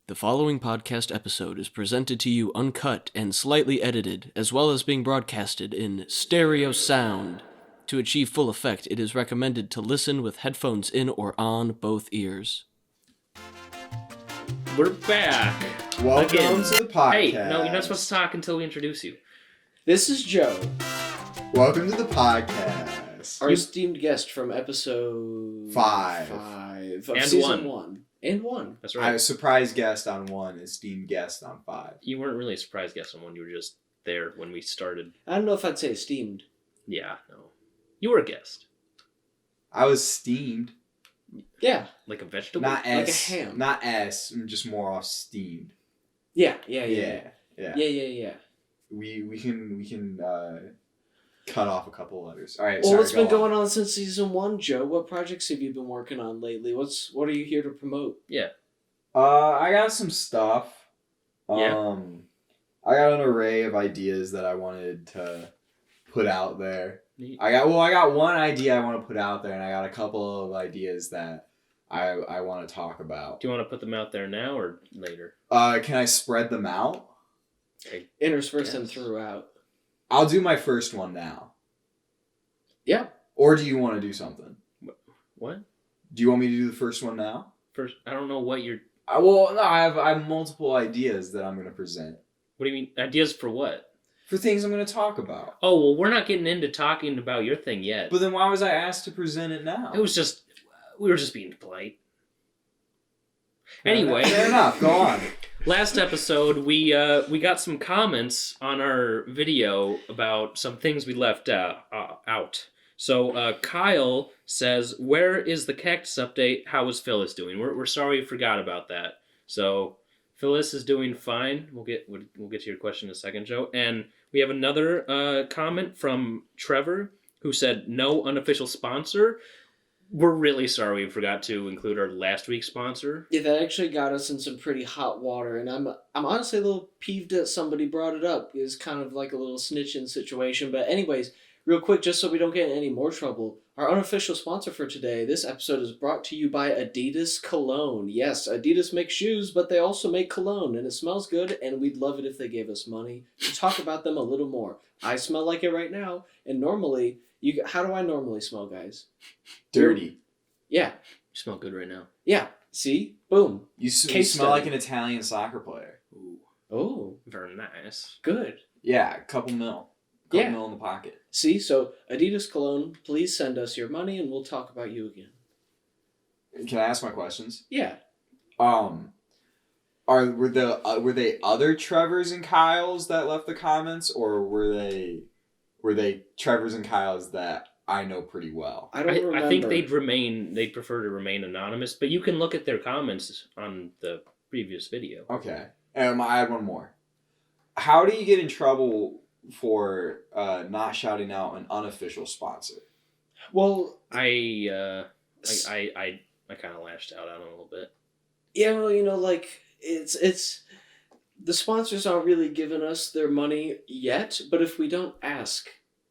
The following podcast episode is presented to you uncut and slightly edited, as well as being broadcasted in stereo sound. To achieve full effect, it is recommended to listen with headphones in or on both ears. We're back. Welcome Again. to the podcast. Hey, no, you're not supposed to talk until we introduce you. This is Joe, Welcome to the podcast. our esteemed guest from episode 5 of And season 1. 1. And 1. That's I right. was surprise guest on 1, esteemed guest on 5. You weren't really a surprise guest on one. You were just there when we started. I don't know if I'd say esteemed. Yeah, no. You were a guest. I was steamed. Yeah. Like a vegetable? Not Like a S. ham. Not S. I'm just more off steamed. Yeah. Yeah. We can cut off a couple letters. All right. Well, sorry, what's been go going on since season 1, Joe? What projects have you been working on lately? What are you here to promote? Yeah. I got some stuff. Yeah. I got an array of ideas that I wanted to put out there. Neat. I got one idea I want to put out there, and I got a couple of ideas that I want to talk about. Do you want to put them out there now or later? Can I spread them out? Intersperse them Yes. throughout. I'll do my first one now. Yeah. Or do you want to do something? What? Do you want me to do the first one now? First, I don't know what you're... No, I have multiple ideas that I'm going to present. What do you mean? Ideas for what? For things I'm going to talk about. Oh, well, we're not getting into talking about your thing yet. But then why was I asked to present it now? It was just... We were just being polite. Anyway. Fair enough. Go on. Last episode, we got some comments on our video about some things we left out. So Kyle says, "Where is the cactus update? How is Phyllis doing? We're sorry we forgot about that." So Phyllis is doing fine. We'll get to your question in a second, Joe. And we have another comment from Trevor who said, "No unofficial sponsor." We're really sorry we forgot to include our last week's sponsor. Yeah, that actually got us in some pretty hot water, and I'm honestly a little peeved that somebody brought it up. It's kind of like a little snitching situation. But anyways, real quick, just so we don't get in any more trouble, our unofficial sponsor for today, this episode is brought to you by Adidas Cologne. Yes, Adidas makes shoes, but they also make cologne, and it smells good, and we'd love it if they gave us money to talk about them a little more. I smell like it right now, and normally, how do I normally smell, guys? Dirty. Yeah. You smell good right now. Yeah. See? Boom. You Case smell study. like an Italian soccer player. Ooh, Oh, very nice. good. Yeah, a couple mil. Yeah. Mil in the pocket. See? So, Adidas Cologne, please send us your money, and we'll talk about you again. Can I ask my questions? Yeah. Were they other Trevors and Kyles that left the comments, or were they Trevors and Kyles that I know pretty well? I don't remember. I think they'd prefer to remain anonymous, but you can look at their comments on the previous video. Okay. I had one more. How do you get in trouble for not shouting out an unofficial sponsor? Well, I kind of lashed out on it a little bit. yeah, well, like, it's the sponsors aren't really giving us their money yet, but if we don't ask,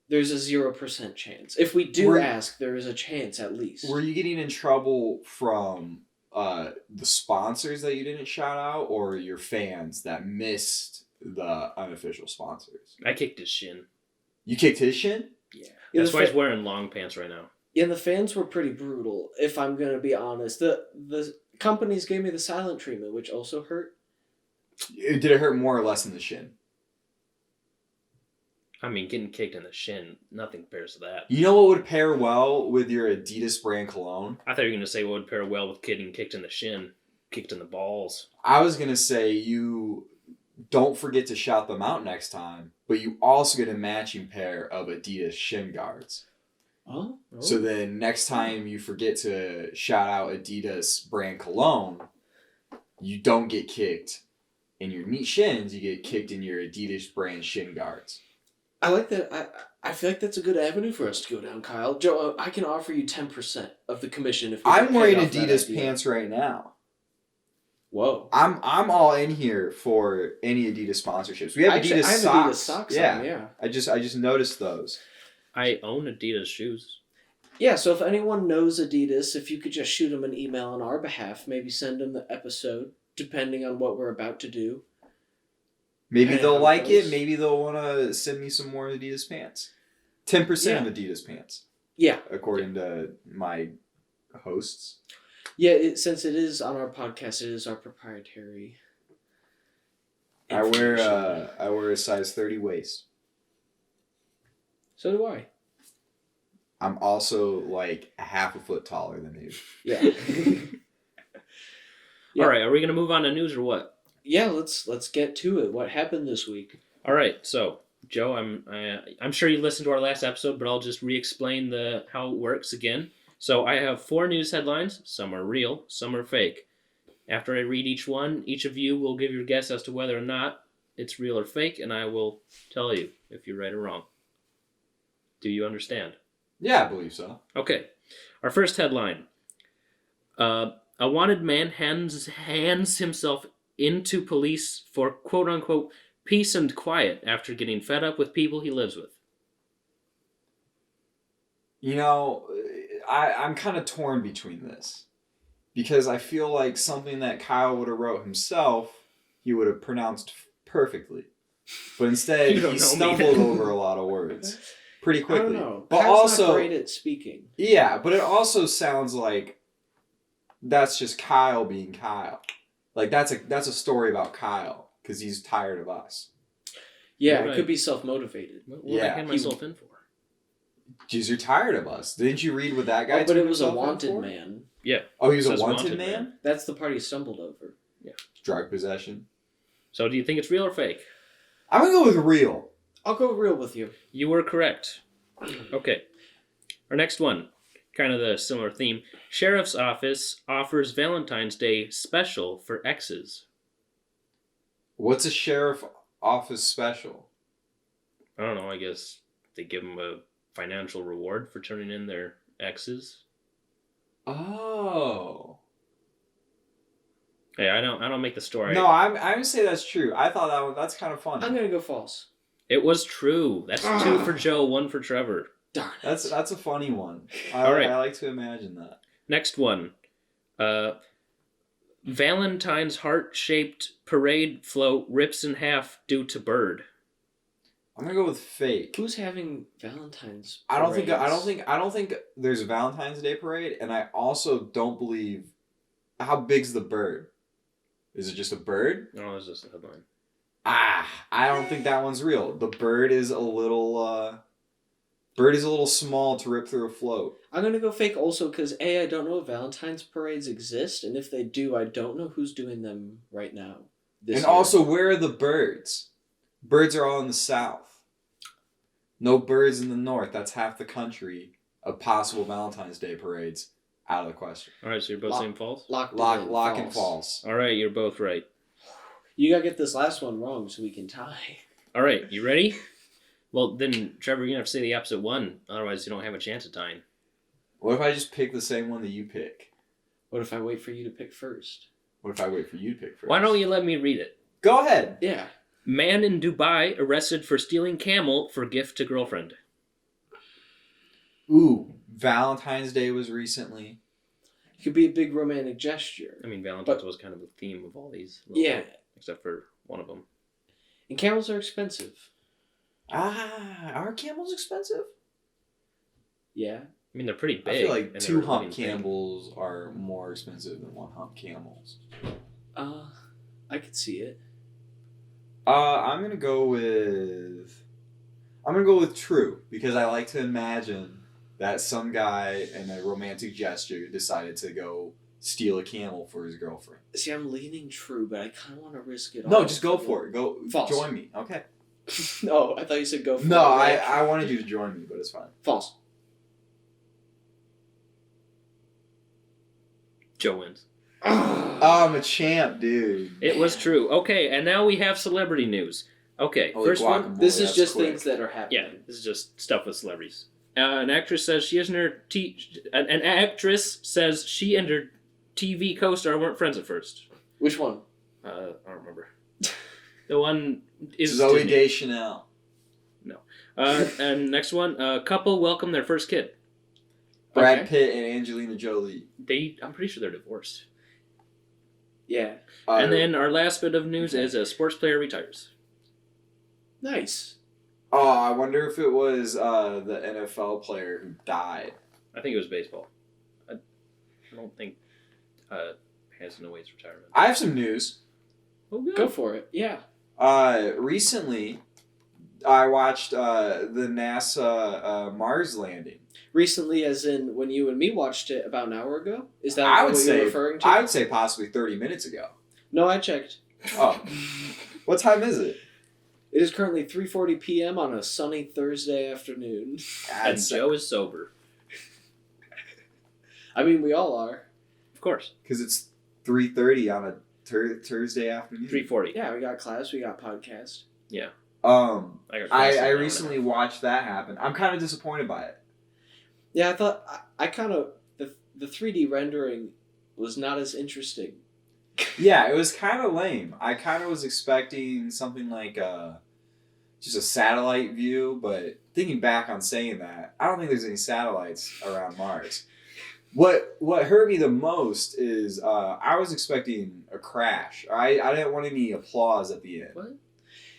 there's a 0% chance. If we do ask, there is a chance at least. Were you getting in trouble from the sponsors that you didn't shout out, or your fans that missed the unofficial sponsors? I kicked his shin. You kicked his shin? Yeah. Yeah, That's the why he's wearing long pants right now. Yeah, the fans were pretty brutal, if I'm going to be honest. The companies gave me the silent treatment, which also hurt. Did it hurt more or less in the shin? I mean, getting kicked in the shin, nothing compares to that. You know what would pair well with your Adidas brand cologne? I thought you were going to say what would pair well with getting kicked in the shin, kicked in the balls. I was going to say you don't forget to shout them out next time, but you also get a matching pair of Adidas shin guards. Oh? So then next time you forget to shout out Adidas brand cologne, you don't get kicked in your meat shins, you get kicked in your Adidas brand shin guards. I like that. I feel like that's a good avenue for us to go down, Kyle. Joe, I can offer you 10% of the commission if we I'm get wearing paid off that Adidas idea. pants right now. Whoa. I'm all in here for any Adidas sponsorships. We have Actually, Adidas I have socks. Adidas socks yeah. on, yeah. I just noticed those. I own Adidas shoes. Yeah, so if anyone knows Adidas, if you could just shoot them an email on our behalf, maybe send them the episode, depending on what we're about to do. Maybe And they'll how it like it. goes. Maybe they'll want to send me some more Adidas pants. 10% of Adidas pants, Yeah. according to my hosts. Yeah, since it is on our podcast, it is our proprietary I wear information. a size 30 waist. So do I. I'm also like a half a foot taller than you. Yeah. Yeah. All right, are we going to move on to news or what? Yeah, let's get to it. What happened this week? All right, so Joe, I'm sure you listened to our last episode, but I'll just re-explain how it works again. So I have 4 news headlines. Some are real, some are fake. After I read each one, each of you will give your guess as to whether or not it's real or fake, and I will tell you if you're right or wrong. Do you understand? Yeah, I believe so. Okay. Our first headline. A wanted man hands himself into police for quote-unquote peace and quiet after getting fed up with people he lives with. You know, I'm kind of torn between this. Because I feel like something that Kyle would have wrote himself, he would have pronounced perfectly. But instead, You don't he know stumbled me. over a lot of words pretty I quickly. don't know. But Kyle's also, not great at speaking. yeah, but it also sounds like that's just Kyle being Kyle. Like that's a story about Kyle because he's tired of us. Yeah, Right. it could be self-motivated. What would I Yeah. hand myself in for? Jeez, you're tired of us. Didn't you read what that guy? Oh, but turned it was a himself in wanted for? man. Yeah. Oh, he was It a says wanted wanted man. That's the part he stumbled over. Drug possession. So do you think it's real or fake? I'm gonna go with real. I'll go real with you. You were correct. Okay. Our next one, kind of the similar theme. Sheriff's Office offers Valentine's Day special for exes. What's a sheriff office special? I don't know, I guess they give them a financial reward for turning in their exes. Oh. Hey, I don't make the story. No, I'm gonna say that's true. I thought that's kind of funny. I'm gonna go false. It was true. That's 2 for Joe, 1 for Trevor. Darn it. That's a funny one. All right. I like to imagine that. Next one. Valentine's heart-shaped parade float rips in half due to bird. I'm gonna go with fake. Who's having Valentine's? I don't parades? think there's a Valentine's Day parade, and I also don't believe. How big's the bird? Is it just a bird? No, it's just a headline. I don't think that one's real. The bird is a little small to rip through a float. I'm gonna go fake also because I don't know if Valentine's parades exist, and if they do, I don't know who's doing them right now. And year. also, where are the birds? Birds are all in the south. No birds in the north. That's half the country of possible Valentine's Day parades out of the question. All right, so you're both saying false? lock And false. All right, you're both right. You gotta get this last one wrong so we can tie. All right, you ready? Well, then, Trevor, you're going to have to say the opposite one. Otherwise, you don't have a chance at tying. What if I just pick the same one that you pick? What if I wait for you to pick first? What if I wait for you to pick first? Why don't you let me read it? Go ahead. Yeah. Man in Dubai arrested for stealing camel for gift to girlfriend. Ooh, Valentine's Day was recently. It could be a big romantic gesture. I mean, Valentine's was kind of the theme of all these. Yeah. Except for one of them. And camels are expensive. Are camels expensive? Yeah. I mean, they're pretty big. I feel like and they're 2 hump living thing. camels are more expensive than 1 hump camels. I could see it. I'm gonna go with true because I like to imagine that some guy in a romantic gesture decided to go steal a camel for his girlfriend. See, I'm leaning true, but I kind of want to risk it. No, all just go for it. Go False. join me. Okay. No, I thought you said go for No, it. I wanted you to join me, but it's fine. False. Joe wins. Oh, I'm a champ, dude. It was true. Okay, and now we have celebrity news. Okay, Holy first one. guacamole, This is that's just quick. things that are happening. Yeah, this is just stuff with celebrities. An actress says she and her an actress says she and her TV co-star weren't friends at first. Which one? I don't remember. The one is Zoe Disney. Deschanel. And next one, couple welcome their first kid. Brad Okay. Pitt and Angelina Jolie. I'm pretty sure they're divorced. Yeah. And then our last bit of news is a sports player retires. Nice. Oh, I wonder if it was the NFL player who died. I think it was baseball. I don't think Hanson awaits retirement. I have some news. Oh, good. Go for it. Yeah. Recently, I watched the NASA Mars landing. Recently, as in when you and me watched it about an hour ago? Is that I would what say, you're referring to? I would say possibly 30 minutes ago. No, I checked. Oh. What time is it? It is currently 3:40 p.m. on a sunny Thursday afternoon. And Joe is sober. I mean, we all are. Of course. Because it's 3:30 on a Thursday afternoon. 3:40. Yeah, we got class, we got podcast. I recently watched that happen. I'm kind of disappointed by it. Yeah, I thought I kind of the 3D rendering was not as interesting. Yeah, it was kind of lame. I kind of was expecting something like just a satellite view, but thinking back on saying that, I don't think there's any satellites around Mars. What hurt me the most is I was expecting a crash. I didn't want any applause at the end. What?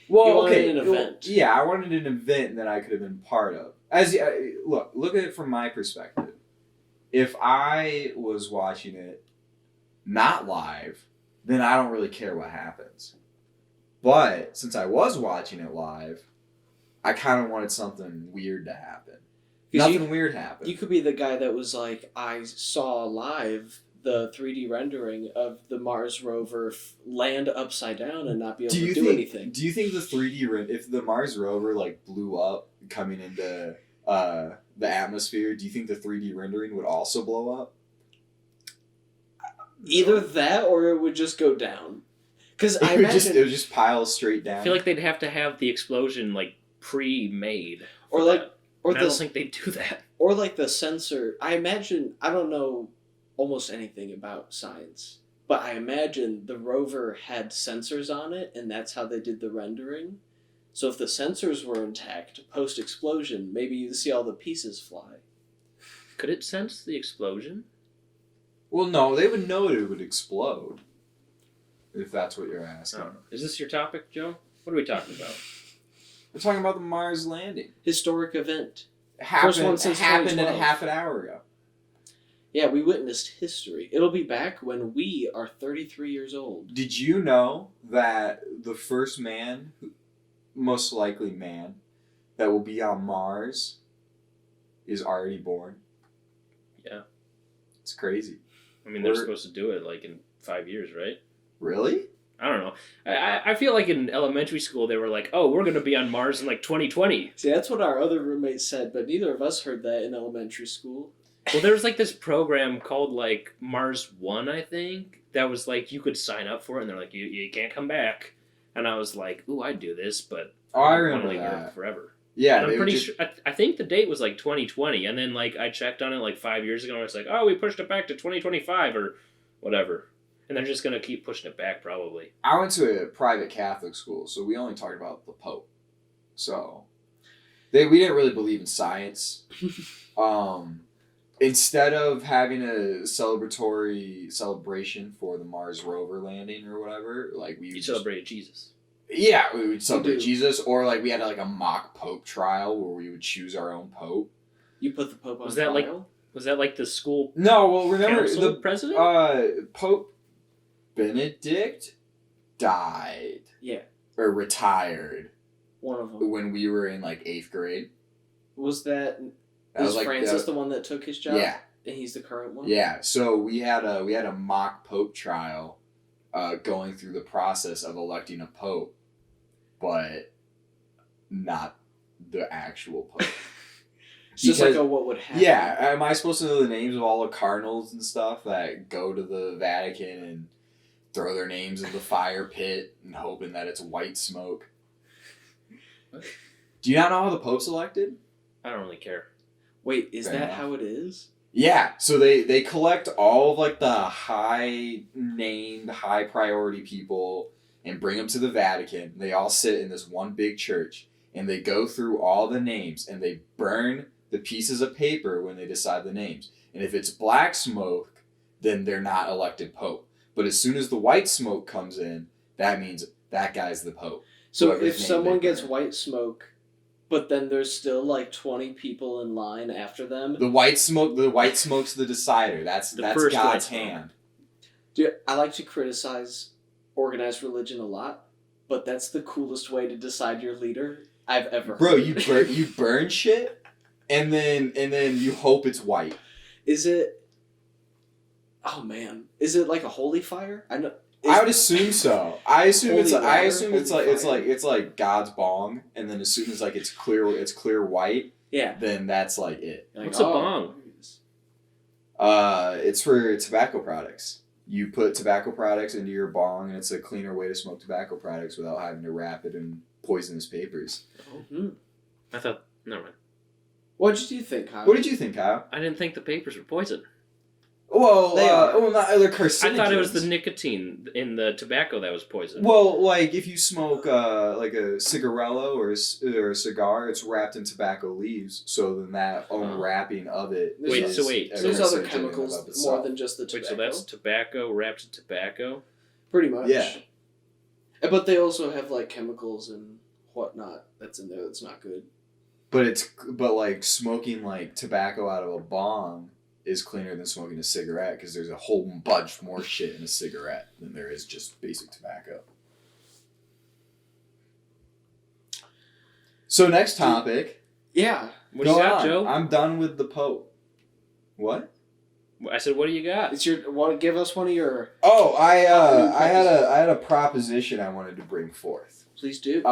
Well, You wanted okay, an event. Yeah, I wanted an event that I could have been part of. Look at it from my perspective. If I was watching it not live, then I don't really care what happens. But since I was watching it live, I kind of wanted something weird to happen. Nothing weird happened. You could be the guy that was like, I saw live the 3D rendering of the Mars rover land upside down and not be able to do anything. Do you think the 3D if the Mars rover like blew up coming into the atmosphere, do you think the 3D rendering would also blow up? Either that or it would just go down. Because I it imagine would just pile straight down. I feel like they'd have to have the explosion like pre-made. or like that. or And I don't think they'd do that. or like the sensor. I imagine I don't know almost anything about science, but I imagine the rover had sensors on it, and that's how they did the rendering. So if the sensors were intact post explosion, maybe you'd see all the pieces fly. Could it sense the explosion? Well, no, they would know it would explode. If that's what you're asking. Oh. Is this your topic, Joe? What are we talking about? We're talking about the Mars landing. Historic event. First one since happened 2012. half an hour ago. Yeah, we witnessed history. It'll be back when we are 33 years old. Did you know that the first man, most likely man, that will be on Mars is already born? Yeah. It's crazy. I mean, they're supposed to do it like in 5 years, right? Really? I don't know. I feel like in elementary school they were like, oh, we're going to be on Mars in like 2020. See, that's what our other roommate said, but neither of us heard that in elementary school. Well, there was like this program called like Mars One, I think, that was like you could sign up for it, and they're like, you can't come back. And I was like, ooh, I'd do this, but Oh, I don't remember wanna leave Earth that. forever. Yeah, And I'm they pretty would just- sure. I think the date was like 2020, and then like I checked on it like 5 years ago, and it's like, oh, we pushed it back to 2025 or whatever. And they're just gonna keep pushing it back, probably. I went to a private Catholic school, so we only talked about the Pope. So we didn't really believe in science. Instead of having a celebration for the Mars rover landing or whatever, like we You would celebrated Jesus. Yeah, we would celebrate do. Jesus, or like we had like a mock Pope trial where we would choose our own Pope. You put the Pope on Was that like- trial? Was that like the school No, well remember council the president? Pope Benedict died. Yeah. Or retired One of them. when we were in like 8th grade. Was that... That Was like Francis the one that took his job? Yeah. And he's the current one? Yeah, so we had a mock Pope trial, going through the process of electing a Pope, but not the actual Pope. It's just Because- like what would happen. Yeah, am I supposed to know the names of all the cardinals and stuff that go to the Vatican and throw their names in the fire pit and hoping that it's white smoke? What? Do you not know how the Pope's elected? I don't really care. Wait, is Fair that enough. how it is? Yeah, so they collect all of like the high named, high priority people and bring them to the Vatican. They all sit in this one big church and they go through all the names and they burn the pieces of paper when they decide the names. And if it's black smoke, then they're not elected Pope. But as soon as the white smoke comes in, that means that guy's the Pope. So Whoever's if name someone they gets burn. white smoke, but then there's still like 20 people in line after them. The white smoke's the decider. That's first God's white smoke. hand. Dude, I like to criticize organized religion a lot, but that's the coolest way to decide your leader I've ever heard. Bro, you burn shit, and then you hope it's white. Is it? Oh man, is it like a holy fire? I know. I would assume so. I assume Holy it's water, it's like God's bong, and then as soon as like it's clear white, Yeah. then that's like it. Like, What's a bong? It's for tobacco products. You put tobacco products into your bong, and it's a cleaner way to smoke tobacco products without having to wrap it in poisonous papers. Mm-hmm. I thought, never mind. What did you think, Kyle? What did you think, Kyle? I didn't think the papers were poison. Well, They are. they're carcinogens. I thought it was the nicotine in the tobacco that was poison. Well, like if you smoke like a cigarello or a cigar, it's wrapped in tobacco leaves. So then that unwrapping of it. Wait, is so wait, a There's other carcinogen chemicals of more itself. than just the Wait, tobacco. so that's tobacco wrapped in tobacco? Pretty much. Yeah. But they also have like chemicals and whatnot that's in there that's not good. But like smoking like tobacco out of a bong is cleaner than smoking a cigarette because there's a whole bunch more shit in a cigarette than there is just basic tobacco. So next topic. Yeah. What do you Go got, on. Joe? I'm done with the Pope. What? I said, what do you got? It's your. Want to give us one of your? Oh, I Proposition. had a proposition I wanted to bring forth. Please do.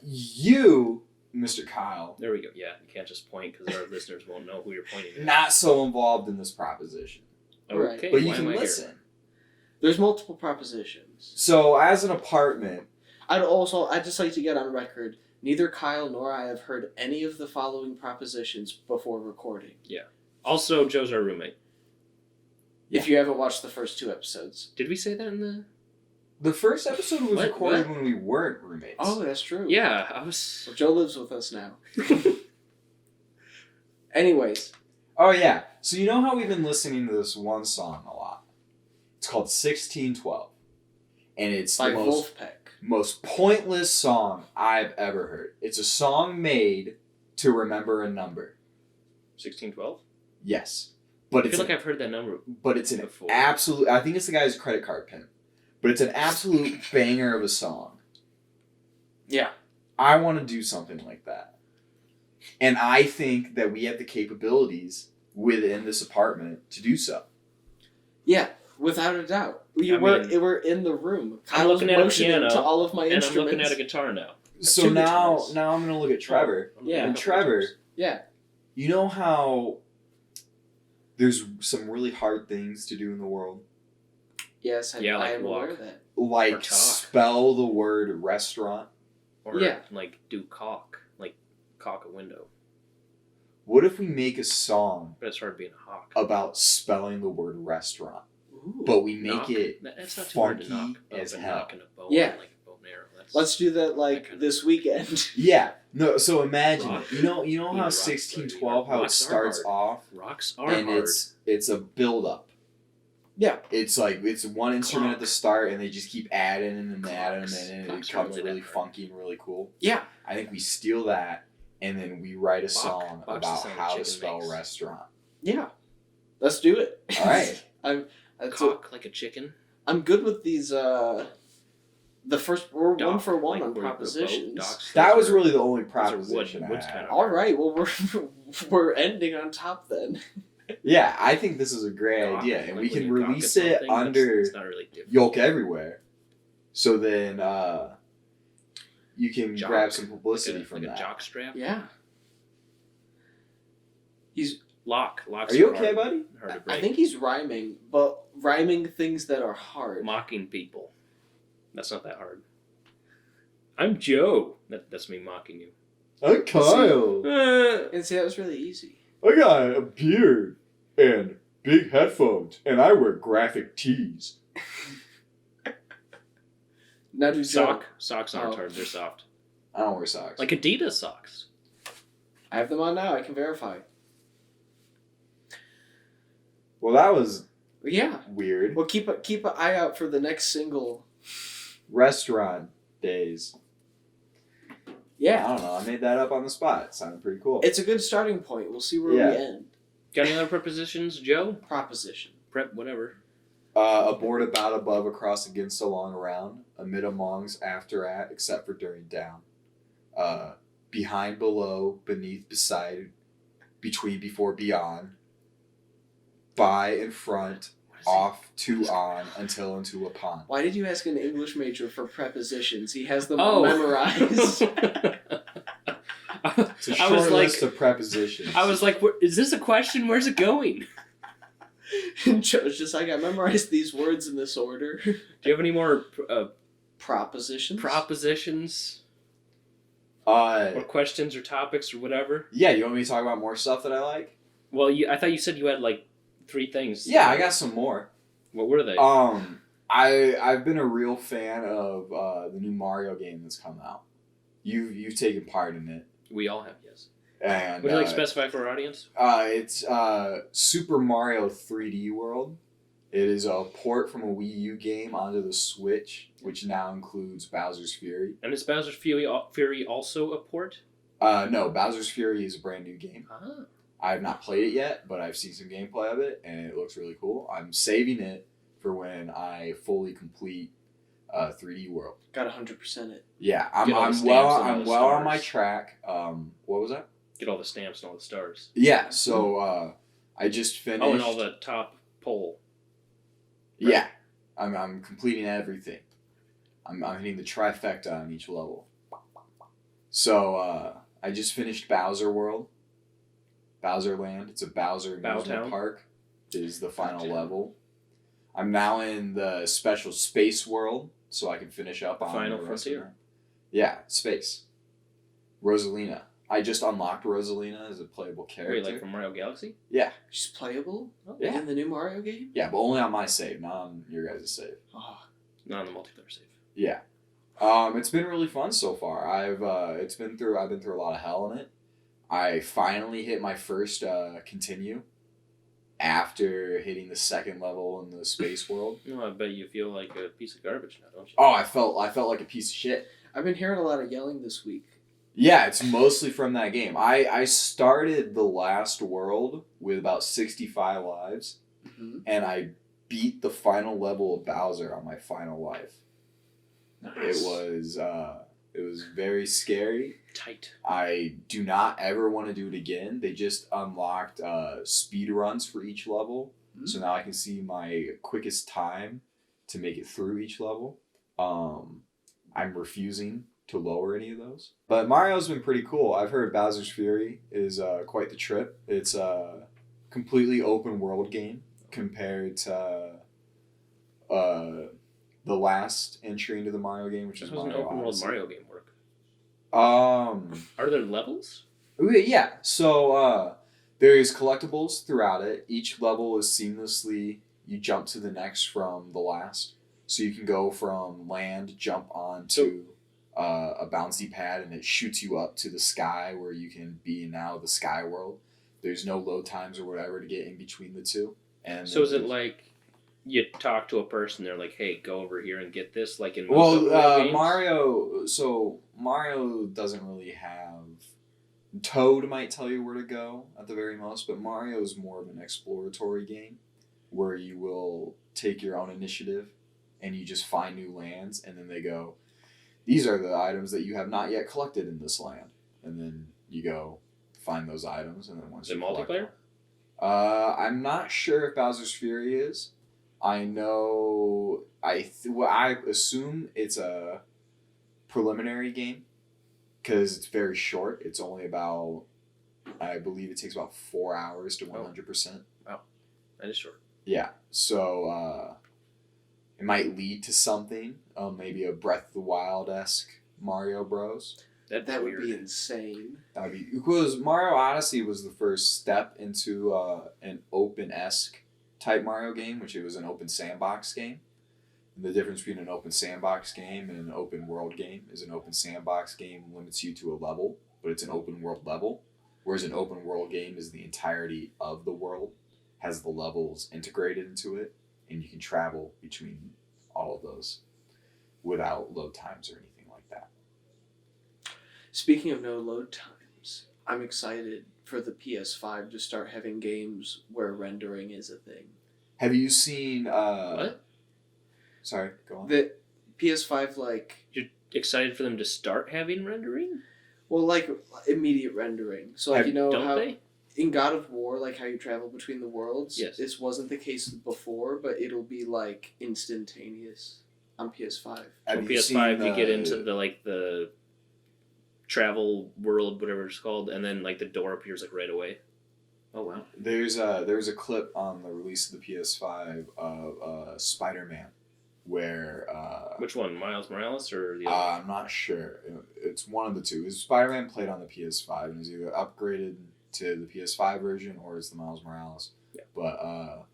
You, Mr. Kyle, There we go. Yeah, you can't just point because our listeners won't know who you're pointing at. not so involved in this proposition, Right. Okay, but you why can am I listen. here? There's multiple propositions. So, as an apartment, I'd just like to get on record. Neither Kyle nor I have heard any of the following propositions before recording. Also, Joe's our roommate. Yeah. If you haven't watched the first 2 episodes. Did we say that in the... the first episode was What? recorded What? when we weren't roommates. Oh, that's true. Yeah, I was... Well, Joe lives with us now. Anyways, Oh yeah. So you know how we've been listening to this one song a lot? It's called 1612, and it's by the Wolfpack. most pointless song I've ever heard. It's a song made to remember a number. 1612? Yes. But I it's feel like I've heard that number. an before. absolute, I think it's the guy's credit card pin. But it's an absolute banger of a song. Yeah. I want to do something like that. And I think that we have the capabilities within this apartment to do so. Yeah, without a doubt. We're in the room. I'm Kyle's looking at a motioning piano, to all of my And I'm instruments. looking at a guitar now. So Two now guitars. I'm going to look at Trevor. I'm looking at Yeah. a And couple Trevor, guitars. Yeah. you know how there's some really hard things to do in the world? Yes, I Yeah, like am aware walk. of that. Or Like talk. spell the word restaurant. Or, Yeah. like, do caulk. Like, caulk a window. What if we make a song But it's hard being a hawk. about spelling the word restaurant, Ooh. but we make Knock? it That's not too hard to funky knock. as But hell? knocking a bow Yeah. on, like a bow and arrow. That's... Let's do that like That kind of- this weekend. Yeah. No, so imagine Rock. it. You know Yeah, how rocks 1612 how it rocks are starts hard. off Rocks are and hard. it's a build up. Yeah. It's like it's one instrument at Clock. the start and they just keep adding and adding Clocks. and it Clocks are becomes really really that hard. funky and really cool. Yeah. I think we steal that and then we write a song Bach about sound how to chicken spell makes. restaurant. Yeah. Let's do it. All right. Cock like a chicken. I'm good with these. The first we're Dock, 1 for 1 like on where you put a boat, propositions. docks, That those was are- really the only those are proposition wood's I kind had. of- All right. Well, we're ending on top then. Yeah, I think this is a great Cock, idea and like we when can you cock release at it something, under It's not really different. Yolk Everywhere. So then you can Jock, grab some publicity like from a that. jock strap. Yeah. He's. Locks Are you are okay, hard, buddy? hard to break. I think he's rhyming, but rhyming things that are hard. Mocking people. That's not that hard. I'm Joe. That's me mocking you. I'm Kyle. And see, that was really easy. I got a beard and big headphones, and I wear graphic tees. Now do Socks aren't Oh. hard. They're soft. I don't wear socks. Like Adidas socks. I have them on now. I can verify. Well, that was Yeah. weird. Well, keep an eye out for the next single. Restaurant days. Yeah. I don't know. I made that up on the spot. It sounded pretty cool. It's a good starting point. We'll see where Yeah. we end. Got any other prepositions, Joe? Proposition. Prep, whatever. Aboard, about, above, across, against, along, around, amid, amongs, after, at, except for, during, down. Behind, below, beneath, beside, between, before, beyond. By, in front, off, to, on, until, into, upon. Why did you ask an English major for prepositions? He has them Oh. memorized. It's a short list of prepositions. I was like, is this a question? Where's it going? And Joe's just like, I memorized these words in this order. Do you have any more Propositions? propositions or questions or topics or whatever? Yeah, you want me to talk about more stuff that I like? Well, I thought you said you had like 3 things. Yeah, I got some more. What were they? I've been a real fan of the new Mario game that's come out. You've taken part in it. We all have, yes. And Would you like to specify for our audience? it's Super Mario 3D World. It is a port from a Wii U game onto the Switch, which now includes Bowser's Fury. And is Bowser's Fury also a port? No, Bowser's Fury is a brand new game. Ah. I have not played it yet, but I've seen some gameplay of it, and it looks really cool. I'm saving it for when I fully complete 3D World. Got 100% it. Yeah, Get all the stamps and all I'm the well on my stars. track. What was that? Get all the stamps and all the stars. Yeah, so I just finished. Oh, and all the top pole. Yeah, I'm completing everything. I'm hitting the trifecta on each level. So I just finished Bowser World. Bowser Land. It's a Bowser amusement Bowtown. park. Is the final Bowtown. level. I'm now in the special space world, so I can finish up on Final the rest of frontier. it. Yeah, space. Rosalina. I just unlocked Rosalina as a playable character. Wait, like from Mario Galaxy? Yeah, She's playable Yeah. in the new Mario game? yeah, but only on my save, not on your guys' save. Oh, Not on the multiplayer save. Yeah. It's been really fun so far. I've been through a lot of hell in it. I finally hit my first continue after hitting the second level in the space world. No, I bet you feel like a piece of garbage now, don't you? Oh, I felt like a piece of shit. I've been hearing a lot of yelling this week. Yeah, it's mostly from that game. I started the last world with about 65 lives, Mm-hmm. and I beat the final level of Bowser on my final life. Nice. It was very scary. Tight. I do not ever want to do it again. They just unlocked speed runs for each level. So now I can see my quickest time to make it through each level. I'm refusing to lower any of those. But Mario's been pretty cool. I've heard Bowser's Fury is quite the trip. It's a completely open world game compared to the last entry into the Mario game, which is How does an Mario open world Odyssey. Mario game work? Are there levels? Yeah. So there's collectibles throughout it. Each level is seamlessly, you jump to the next from the last. So you can go from land, jump onto a bouncy pad, and it shoots you up to the sky where you can be now the sky world. There's no load times or whatever to get in between the two. And So is it like you talk to a person, they're like, hey, go over here and get this, like in most Well, open world games? Mario doesn't really have. Toad might tell you where to go at the very most, but Mario is more of an exploratory game where you will take your own initiative and you just find new lands, and then they go, these are the items that you have not yet collected in this land, and then you go find those items, and then once Is it you collect multiplayer? them- I'm not sure if Bowser's Fury is. I know. I assume it's a preliminary game because it's very short. It's only about. I believe it takes about 4 hours to 100%. That is short. Yeah, so it might lead to something. Maybe a Breath of the Wild-esque Mario Bros. That's That weird. would be insane. That'd be because Mario Odyssey was the first step into an open-esque type Mario game, which it was an open sandbox game. And the difference between an open sandbox game and an open world game is an open sandbox game limits you to a level, but it's an open world level, whereas an open world game is the entirety of the world, has the levels integrated into it, and you can travel between all of those without load times or anything like that. Speaking of no load times, I'm excited for the PS5 to start having games where rendering is a thing. Have you seen? What? Sorry, go on. The PS5, like, You're excited for them to start having rendering? well, like immediate rendering. So, like, you know Don't how they? in God of War, like how you travel between the worlds. Yes. This wasn't the case before, but it'll be like instantaneous on PS5. Have On you PS5, seen, you get into the travel world, whatever it's called, and then like the door appears like right away. Oh wow! There's a clip on the release of the PS5 of Spider-Man, where Which one, Miles Morales or the other? I'm not sure. It's one of the two. Is Spider-Man played on the PS5 and is either upgraded to the PS5 version or is the Miles Morales. Yeah. But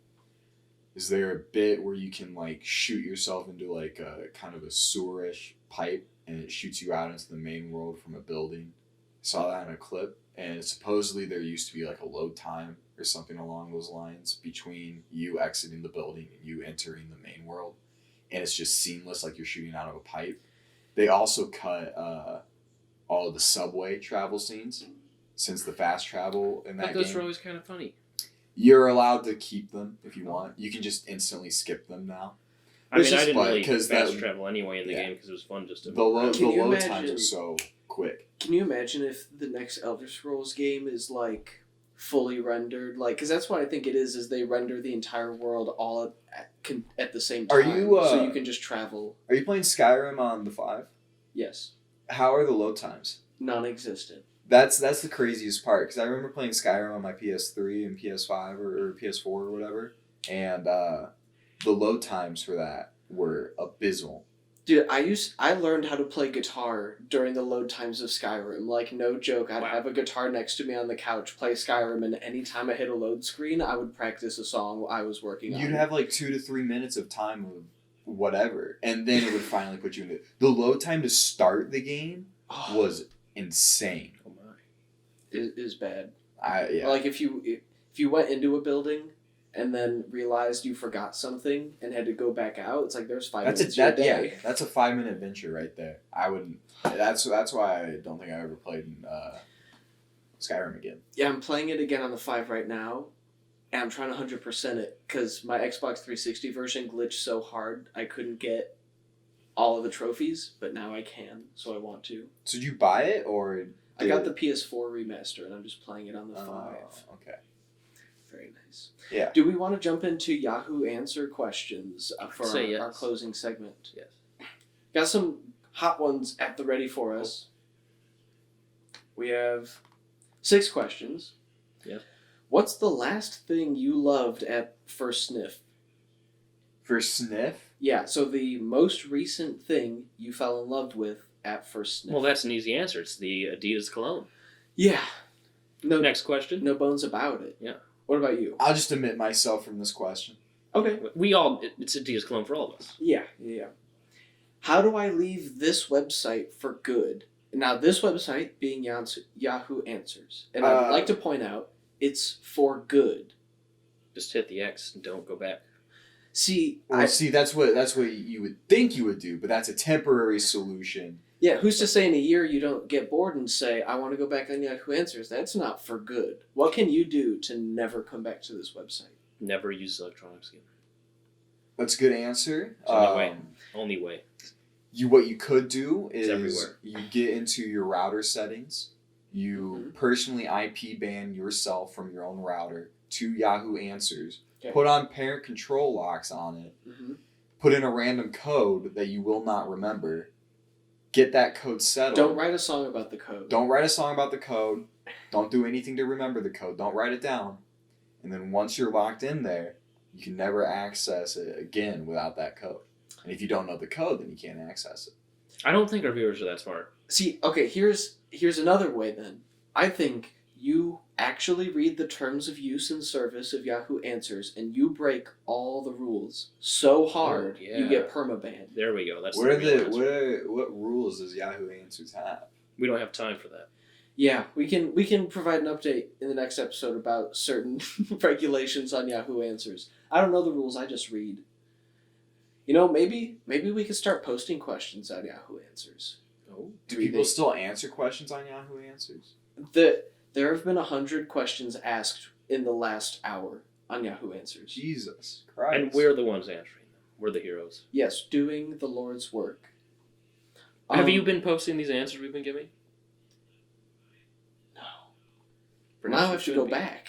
is there a bit where you can like shoot yourself into like a kind of a sewerish pipe and it shoots you out into the main world from a building? I saw that in a clip, and supposedly there used to be like a load time or something along those lines between you exiting the building and you entering the main world, and it's just seamless, like you're shooting out of a pipe. They also cut all of the subway travel scenes, since the fast travel in I that thought those game. were always kind of funny. You're allowed to keep them if you want. You can just instantly skip them now. I It's mean, I just didn't fun, really 'cause fast that- travel anyway in the yeah. game because it was fun just to. The load Can you times imagine- are so quick. Can you imagine if the next Elder Scrolls game is like fully rendered? Like, because that's what I think it is they render the entire world all at the same time. Are you, so you can just travel. Are you playing Skyrim on the 5? Yes, How are the load times? non-existent. That's the craziest part, because I remember playing Skyrim on my PS3 and PS5 or PS4 or whatever, and the load times for that were abysmal. Dude, I learned how to play guitar during the load times of Skyrim. Like, no joke, I'd Wow. have a guitar next to me on the couch, play Skyrim, and anytime I hit a load screen, I would practice a song I was working on. You'd have like 2 to 3 minutes of time of whatever, and then it would finally put you into the load time to start the game was insane. Oh my! is bad. Yeah. Like if you went into a building and then realized you forgot something and had to go back out, it's like there's 5 minutes a day. Yeah, that's a 5-minute venture right there. I wouldn't. That's why I don't think I ever played Skyrim again. Yeah, I'm playing it again on the 5 right now, and I'm trying to 100% it because my Xbox 360 version glitched so hard I couldn't get all of the trophies, but now I can, so I want to. So did you buy it or? I got the PS4 remaster, and I'm just playing it on the 5. Okay. Very nice. Yeah. Do we want to jump into Yahoo Answer questions for Say yes. our closing segment? Yes. Got some hot ones at the ready for us. We have 6 questions. Yes. What's the last thing you loved at first sniff? For sniff? Yeah, so the most recent thing you fell in love with at first sniff. Well, that's an easy answer. It's the Adidas cologne. Yeah. No, Next question. no bones about it. Yeah. What about you? I'll just omit myself from this question. Okay. It's Adidas cologne for all of us. Yeah. How do I leave this website for good? Now, this website being Yahoo Answers. And I'd like to point out, it's for good. Just hit the X and don't go back. See, That's what you would think you would do, but that's a temporary solution. yeah, who's to say in a year you don't get bored and say, I want to go back on Yahoo Answers? That's not for good. What can you do to never come back to this website? Never use electronics again. That's a good answer. It's the only way. Only way. What you could do It's is everywhere. you get into your router settings. You personally IP ban yourself from your own router to Yahoo Answers. Okay. Put on parent control locks on it. Mm-hmm. Put in a random code that you will not remember. Get that code settled. Don't write a song about the code. Don't write a song about the code. Don't do anything to remember the code. Don't write it down. And then once you're locked in there, you can never access it again without that code. And if you don't know the code, then you can't access it. I don't think our viewers are that smart. See, okay, here's another way then. I think you actually read the terms of use and service of Yahoo Answers and you break all the rules so hard Oh, yeah. you get permabanned. There we go. That's What the real answer. what rules does Yahoo Answers have? We don't have time for that. Yeah, we can provide an update in the next episode about certain regulations on Yahoo Answers. I don't know the rules. I just read. Maybe we could start posting questions on Yahoo Answers. Oh. Do people still answer questions on Yahoo Answers? There have been 100 questions asked in the last hour on Yahoo Answers. Jesus Christ. And we're the ones answering them. We're the heroes. Yes, doing the Lord's work. Have you been posting these answers we've been giving? No. Now I have to go back.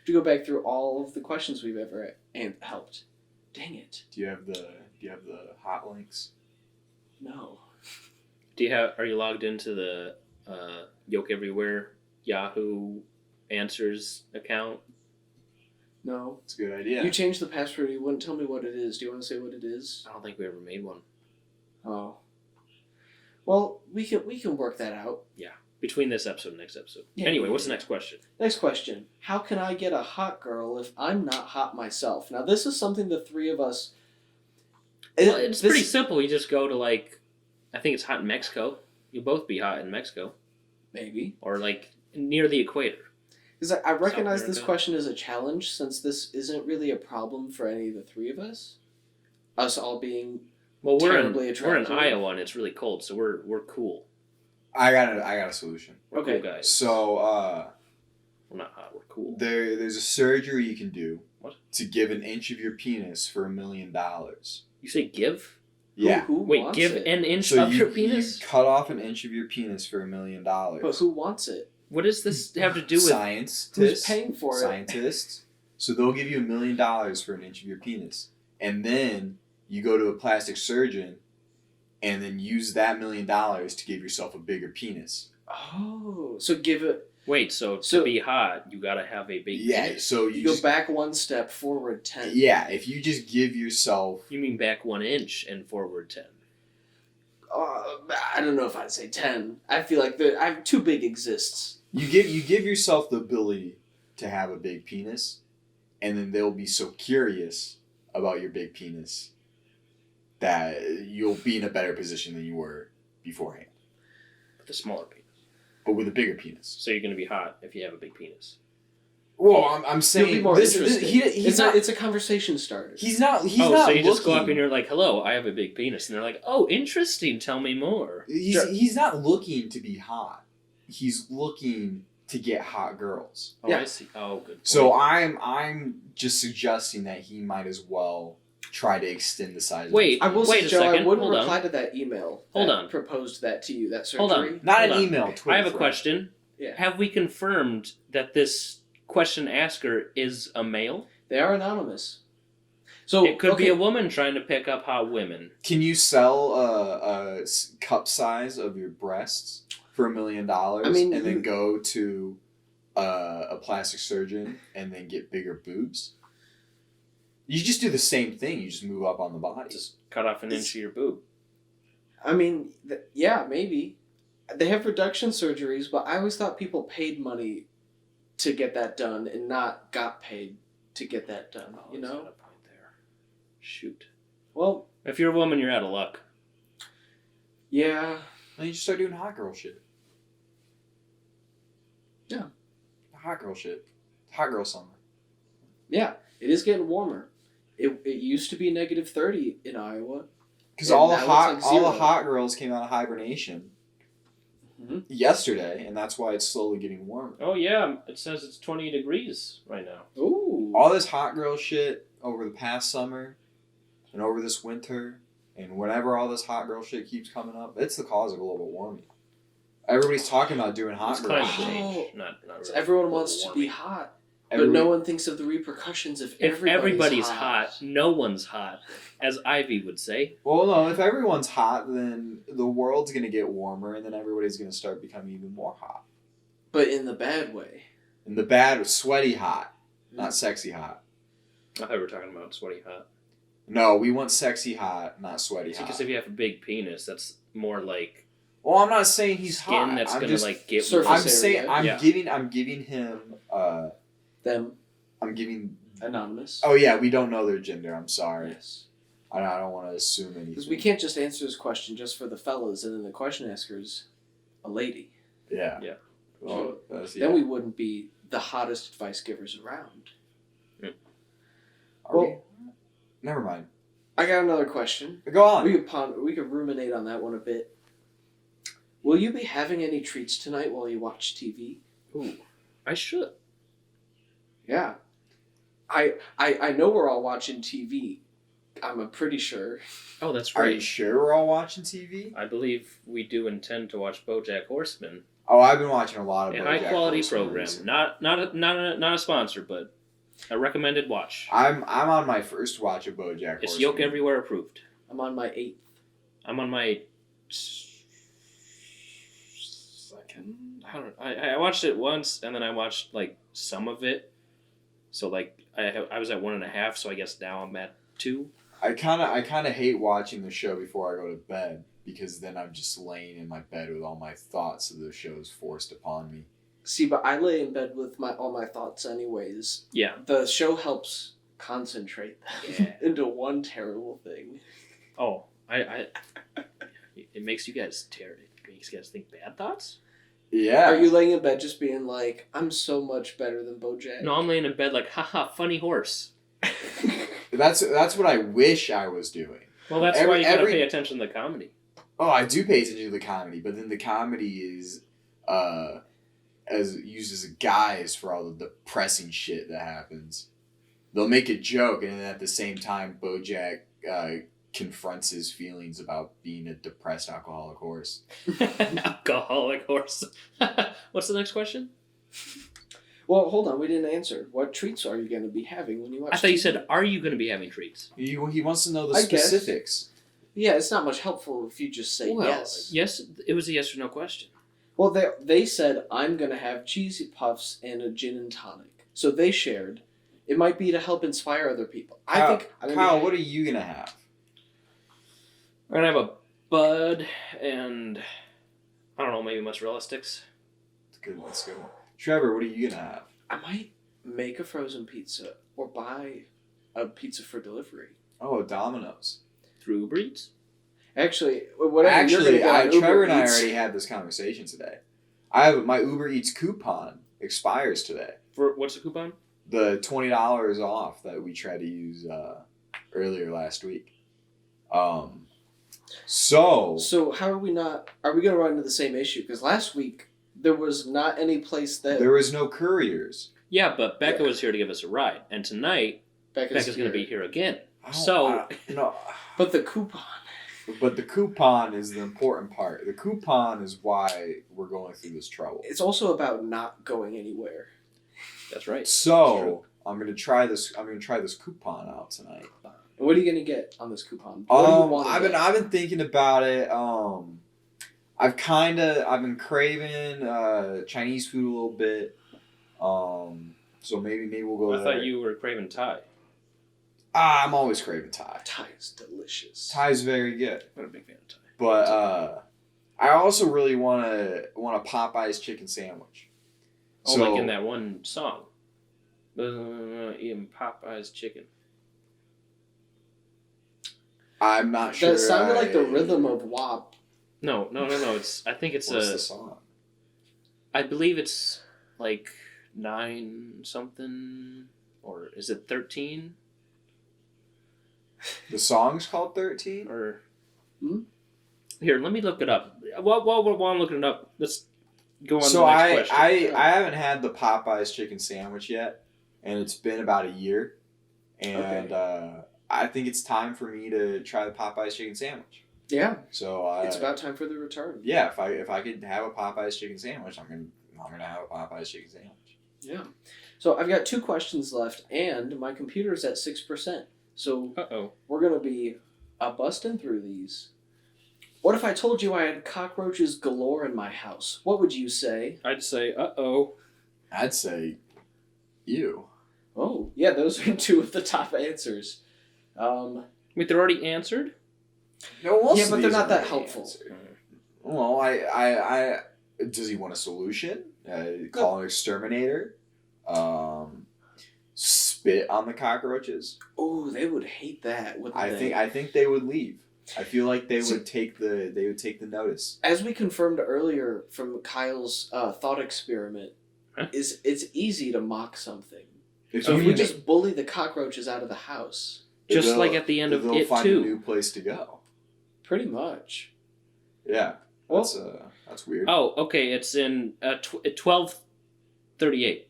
To go back through all of the questions we've ever helped. Dang it. Do you have the hot links? No. Are you logged into the Yolk Everywhere Yahoo Answers account? No. It's a good idea. You changed the password. You wouldn't tell me what it is. Do you want to say what it is? I don't think we ever made one. Oh. Well, we can work that out. Between this episode and next episode. Yeah, Anyway, what's the next question? Next question. How can I get a hot girl if I'm not hot myself? Now, this is something the three of us... Well, it's pretty simple. You just go to, I think it's hot in Mexico. You'll both be hot in Mexico. Maybe. Or, near the equator. Because I recognize South this America. question is a challenge since this isn't really a problem for any of the three of us. Us all being... Well, we're terribly in attractive. Iowa and it's really cold, so we're cool. I got a solution. We're Okay. cool guys. So We're not hot, we're cool. there's a surgery you can do What? to give an inch of your penis for $1 million. You say give? Yeah. Who Wait, wants give it? an inch So of your penis? you cut off an inch of your penis for $1 million. But who wants it? What does this have to do with... Scientists. Who's paying for it? Scientists. So they'll give you $1 million for an inch of your penis, and then you go to a plastic surgeon, and then use that $1 million to give yourself a bigger penis. Oh, so give it... Wait, so So- to be hot, you gotta have a big Yeah. penis. So You you go just, back one step, forward 10. yeah. If you just give yourself, You mean back 1 inch and forward 10. I don't know if I'd say 10. I feel like too big exists. you give yourself the ability to have a big penis, and then they'll be so curious about your big penis that you'll be in a better position than you were beforehand, With a smaller penis. but with a bigger penis. So you're gonna be hot if you have a big penis. Well, I'm You'll saying be more this, interested. he's not. It's a conversation starter. He's not. He's oh, not so you just go up looking- and you're like, hello, I have a big penis. And they're like, oh, interesting, tell me more. He's not looking to be hot. He's looking to get hot girls. Oh, Yeah. I see. Oh, good point. So I'm just suggesting that he might as well try to extend the size. Wait, I will wait say, a Joe, second. I wouldn't Hold reply on. to that email. Hold that on. Proposed that to you, that surgery. Hold on. of not Hold an on. email. Twitter I have a thread. question. Yeah. Have we confirmed that this question asker is a male? They are anonymous. So It could be okay, a woman trying to pick up hot women. Can you sell a cup size of your breasts for $1 million? I mean, and then you- go to a plastic surgeon and then get bigger boobs. You just do the same thing. You just move up on the body. Just cut off an inch of your boob. I mean, yeah, maybe. They have reduction surgeries, but I always thought people paid money to get that done and not got paid to get that done. Oh, You is that know? a point there? Shoot. Well, If you're a woman, you're out of luck. yeah. Then you just start doing hot girl shit. Yeah. Hot girl shit. Hot girl summer. Yeah, it is getting warmer. It used to be negative 30 in Iowa. Because And all the now it's hot like all the 0. hot girls came out of hibernation Mhm. yesterday, and that's why it's slowly getting warmer. Oh, yeah. It says it's 20 degrees right now. Ooh. All this hot girl shit over the past summer and over this winter, and whenever all this hot girl shit keeps coming up, it's the cause of global warming. Everybody's talking about doing hot It's girl climate shit. change. Not So really everyone global wants to be warming. hot, Everybody- but no one thinks of the repercussions if If everybody's hot. hot, no one's hot, as Ivy would say. Well, no, if everyone's hot, then the world's going to get warmer, and then everybody's going to start becoming even more hot. But in the bad way. And the bad, sweaty hot, not sexy hot. I thought we were talking about sweaty hot. No, we want sexy hot, not sweaty Because hot. if you have a big penis, that's more like Well, I'm not saying he's skin hot. that's I'm gonna just, like get surface I'm warm. area. saying Yeah. I'm giving him Them I'm giving. anonymous. Oh yeah, we don't know their gender. I'm sorry. Yes. I don't want to assume anything. Because we can't just answer this question just for the fellas, and then the question asker's a lady. Yeah. Well, that's, Then we wouldn't be the hottest advice givers around. Are we? Never mind. I got another question. Go on. We could ruminate on that one a bit. Will you be having any treats tonight while you watch TV? Ooh, I should. Yeah. I know we're all watching TV. I'm pretty sure. Oh, that's Are right. you sure we're all watching TV? I believe we do intend to watch BoJack Horseman, Oh, I've been watching a lot of a BoJack high quality Horseman program. recently. Not a sponsor, but a recommended watch. I'm on my first watch of BoJack It's Horseman. Yolk Everywhere approved. I'm on my 8th. I'm on my second. I watched it once, and then I watched like some of it. So like I was at 1.5, so I guess now I'm at 2. I kind of hate watching the show before I go to bed because then I'm just laying in my bed with all my thoughts of the show's forced upon me. See, but I lay in bed with all my thoughts anyways. Yeah. The show helps concentrate them into one terrible thing. Oh, it makes you guys it makes you guys think bad thoughts. Yeah. Are you laying in bed just being like, I'm so much better than BoJack? No, I'm laying in bed like, haha, funny horse. That's what I wish I was doing. Well, that's why you gotta pay attention to the comedy. Oh, I do pay attention to the comedy, but then the comedy is as used as a guise for all the depressing shit that happens. They'll make a joke, and then at the same time, BoJack confronts his feelings about being a depressed alcoholic horse. Alcoholic horse. What's the next question? Well, hold on, we didn't answer. What treats are you going to be having when you watch I thought you TV? said, are you going to be having treats? He wants to know the I guess. specifics. Yeah, it's not much helpful if you just say yes. Yes, it was a yes or no question. Well, they said, I'm going to have cheesy puffs and a gin and tonic. So they shared. It might be to help inspire other people. Kyle, what are you gonna have? We're going to have a bud and, I don't know, maybe mozzarella sticks. That's good one. Trevor, what are you gonna have? I might make a frozen pizza or buy a pizza for delivery. Oh, Domino's. Through Uber Eats? Actually, whatever you're gonna get on Uber Trevor and I Eats- already had this conversation today. I have my Uber Eats coupon expires today. For what's the coupon? The $20 off that we tried to use earlier last week. So how are we not? Are we gonna run into the same issue? Because last week there was not any place that there was no couriers. Yeah, but Becca was here to give us a ride. And tonight, Becca's going to be here again. No. But the coupon. But the coupon is the important part. The coupon is why we're going through this trouble. It's also about not going anywhere. That's right. So I'm gonna try this. I'm gonna try this coupon out tonight. And what are you gonna get on this coupon? What do you want? I've been thinking about it. I've been craving Chinese food a little bit. So maybe we'll go I there. thought you were craving Thai. I'm always craving Thai. Thai is delicious. Thai's very good. I'm not a big fan of Thai. But I also really want a Popeye's chicken sandwich. Oh, like in that one song. Eating Popeye's chicken. I'm not sure. That sounded like the rhythm of WAP. No. I think it's What's the song? I believe it's like 9 something, or is it 13? The song's called 13? Or Hmm? Here, let me look it up. While I'm looking it up, let's go on So to the next question. I haven't had the Popeye's chicken sandwich yet, and it's been about a year, and I think it's time for me to try the Popeye's chicken sandwich. Yeah, So it's about time for the return. yeah, if I could have a Popeye's chicken sandwich, I'm gonna have a Popeye's chicken sandwich. Yeah. So I've got 2 questions left, and my computer's at 6%. So Uh-oh. we're gonna be busting through these. What if I told you I had cockroaches galore in my house? What would you say? I'd say, uh-oh. I'd say, ew. Oh, yeah, those are 2 of the top answers. Wait, they're already answered? No, most Yeah, of but they're these not are that already helpful. answered. Well, I does he want a solution? Call an exterminator? Spit on the cockroaches? Oh, they would hate that, wouldn't they? I think they would leave. I feel like they would take the notice. As we confirmed earlier from Kyle's thought experiment, it's easy to mock something. So if we just bully the cockroaches out of the house, just like at the end of they'll It find Too. a new place to go. pretty much. Yeah, that's weird. Oh, okay. It's in 12:38.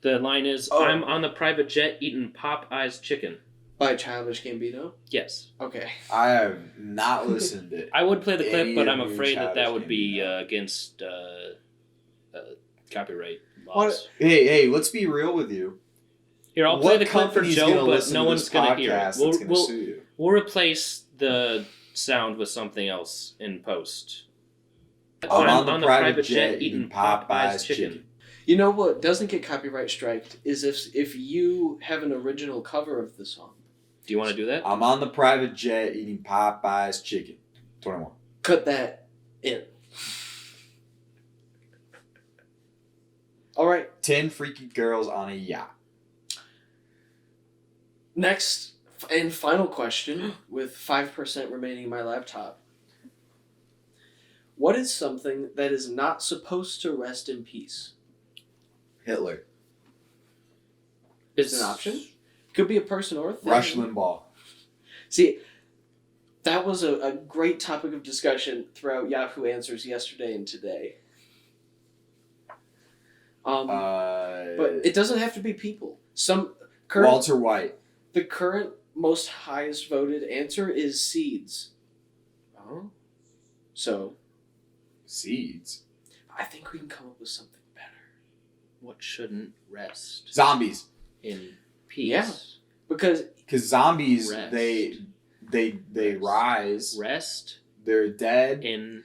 The line is, "I'm on the private jet eating Popeye's chicken." By Childish Gambino? Yes. Okay. I have not listened to I would play the clip, any but of I'm your afraid that Childish would be Gambino. against copyright laws. Hey, let's be real with you. Here, I'll play What the clip for company's gonna Joe, but listen no to one's this going to hear it. podcast that's gonna sue you? We'll replace the sound with something else in post. I'm on the private jet eating Popeye's chicken. You know what doesn't get copyright striked is if you have an original cover of the song. Do you want to do that? I'm on the private jet eating Popeye's chicken. 21. Cut that in. All right. 10 freaky girls on a yacht. Next and final question, with 5% remaining in my laptop. What is something that is not supposed to rest in peace? Hitler. Is it an option? Could be a person or a thing. Rush Limbaugh. See, that was a great topic of discussion throughout Yahoo Answers yesterday and today. But it doesn't have to be people. Walter White. The current most highest voted answer is seeds. Oh. So. Seeds. I think we can come up with something better. What shouldn't rest Zombies. in peace? Yeah. Because zombies, Rest. they rise. Rest They're dead. in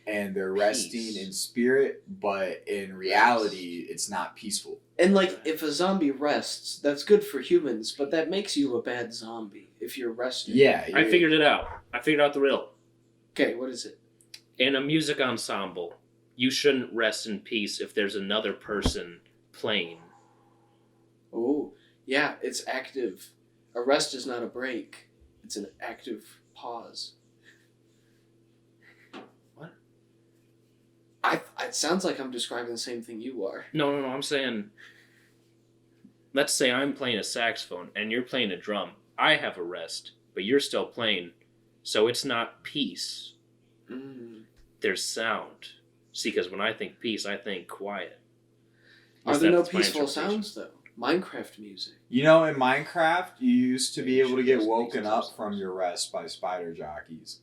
And they're peace. resting in spirit, but in reality, it's not peaceful. And like, if a zombie rests, that's good for humans, but that makes you a bad zombie if you're resting. Yeah. I figured it out. I figured out the riddle. Okay, what is it? In a music ensemble, you shouldn't rest in peace if there's another person playing. Oh, yeah, it's active. A rest is not a break. It's an active pause. What? It sounds like I'm describing the same thing you are. No, I'm saying, let's say I'm playing a saxophone and you're playing a drum. I have a rest, but you're still playing, so it's not peace. There's sound. See, because when I think peace, I think quiet. Are there no That's my peaceful interpretation. sounds, though? Minecraft music. You know, in Minecraft, you used to be able to get woken up from your rest by spider jockeys.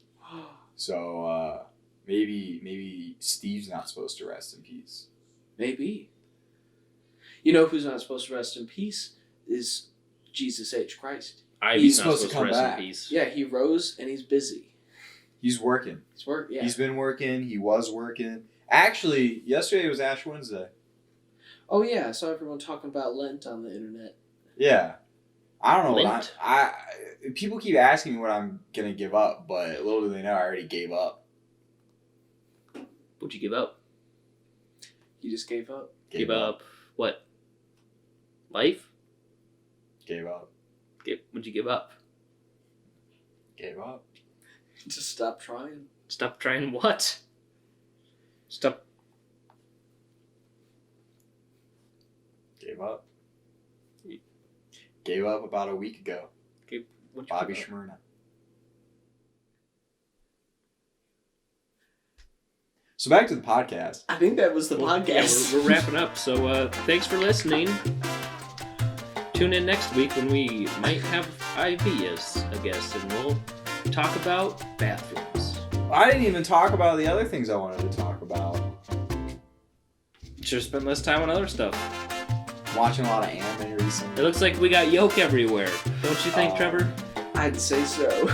So, maybe Steve's not supposed to rest in peace. Maybe. You know who's not supposed to rest in peace is Jesus H. Christ. He's not supposed to supposed to come rest back. in peace. Yeah, he rose and he's busy. He's working. Yeah. He's been working. He was working. Actually, yesterday was Ash Wednesday. Oh yeah, I saw everyone talking about Lent on the internet. Yeah. I don't know Lent? what people keep asking me what I'm going to give up, but little do they know I already gave up. What'd you give up? You just gave up. Give up what? Life? Gave up. What'd you give up? Gave up. Just stop trying. Stop trying what? Stop. Gave up. Gave up about a week ago. What'd you Bobby give up? Shmurna. So back to the podcast. I think that was the Well, podcast. Yeah, we're wrapping up. So thanks for listening. Tune in next week when we might have ideas, I guess, and we'll talk about bathrooms. I didn't even talk about the other things I wanted to talk about. Should spend less time on other stuff. Watching a lot of anime recently. It looks like we got Yolk Everywhere. Don't you think, Trevor? I'd say so.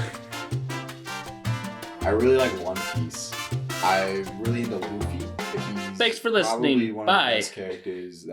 I really like One Piece. I'm really into Luffy. He's Thanks for listening. probably one of Bye. the best characters